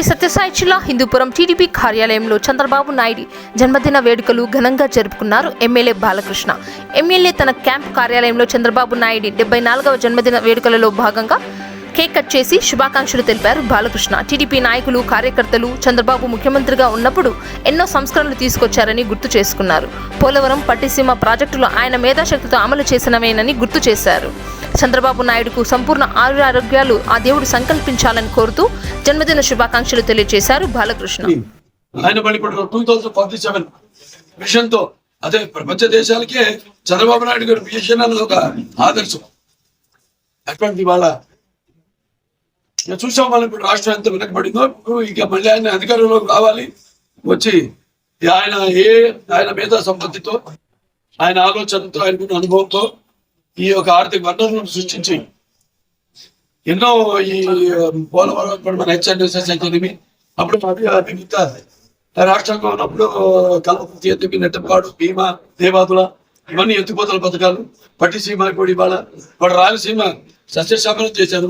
శ్రీ సత్యసాయి జిల్లా హిందూపురం టీడీపీ కార్యాలయంలో చంద్రబాబు నాయుడు జన్మదిన వేడుకలు ఘనంగా జరుపుకున్నారు ఎమ్మెల్యే బాలకృష్ణ. ఎమ్మెల్యే తన క్యాంపు కార్యాలయంలో చంద్రబాబు నాయుడు 74వ జన్మదిన వేడుకలలో భాగంగా కేక్ కట్ చేసి శుభాకాంక్షలు తెలిపారు బాలకృష్ణ. టీడీపీ నాయకులు, కార్యకర్తలు చంద్రబాబు ముఖ్యమంత్రిగా ఉన్నప్పుడు ఎన్నో సంస్కరణలు తీసుకొచ్చారని గుర్తు చేసుకున్నారు. పోలవరం, పట్టిసీమ ప్రాజెక్టులు ఆయన మేధాశక్తితో అమలు చేసినవేనని గుర్తు చేశారు. చంద్రబాబు నాయుడుకు సంపూర్ణ ఆరోగ్యాలు ఆ దేవుడు సంకల్పించాలని కోరుతూ జన్మదిన శుభాకాంక్షలు తెలియజేశారు బాలకృష్ణ. అదే ప్రపంచ దేశాలకే చంద్రబాబు నాయుడు గారి విజన్ అన్నది ఒక ఆదర్శం. అటువంటి వాళ్ళ చూసాం మనం ఇప్పుడు రాష్ట్రం ఎంత వెనకబడిందో. ఇక మళ్ళీ ఆయన అధికారంలోకి రావాలి, వచ్చి ఆయన మేధా సంపత్తితో, ఆయన ఆలోచనతో, ఆయనకున్న అనుభవంతో ఈ యొక్క ఆర్థిక వనరులను సృష్టించి ఎన్నో ఈ పోలవరం మన హెచ్ఎండిఎస్ఎస్ ఎకానమీ అప్పుడు మిగత రాష్ట్రంగా ఉన్నప్పుడు కల్పతి ఎత్తుకి నెట్టపాడు, భీమా, దేవాదుల ఇవన్నీ ఎత్తుపోతల పథకాలు, పట్టిసీమ కూడా ఇవాళ వాడు రాయలసీమ సస్యశామనం చేశారు.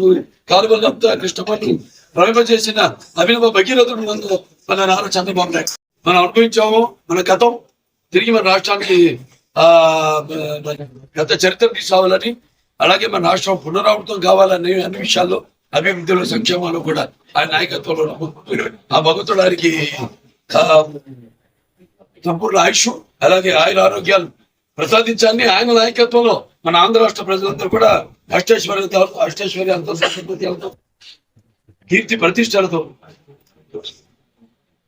కాలువలంతా కృష్ణపల్లి ప్రవేశించేసిన అభినవ భగీరథుడు మన నారా చంద్రబాబు నాయుడు. మనం అనుభవించాము మన గతం, తిరిగి మన రాష్ట్రానికి గత చరిత్ర తీసుకోవాలని, అలాగే మన రాష్ట్రం పునరావృతం కావాలని అన్ని విషయాల్లో, అభివృద్ధిలో, సంక్షేమాలు కూడా ఆయన నాయకత్వంలో ఆ భగవంతుడు ఆయనకి సంపూర్ణ ఆయుష్ అలాగే ఆయన ఆరోగ్యాలు ప్రసాదించాలని ఆయన నాయకత్వంలో మన ఆంధ్ర రాష్ట్ర ప్రజలందరూ కూడా అష్టైశ్వర్యాలతో, సంపత్తులతో, కీర్తి ప్రతిష్టలతో,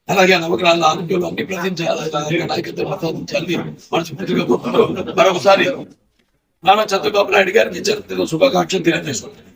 అలాగే నవగ్రహాల ఆరోగ్యంలో అన్ని ప్రసాదించాలి, నాయకత్వం ప్రసాదించాలని మనస్ఫూర్తిగా మరొకసారి నారా చంద్రబాబు నాయుడు గారికి జన్మదిన శుభాకాంక్షలు తెలియజేస్తున్నాను.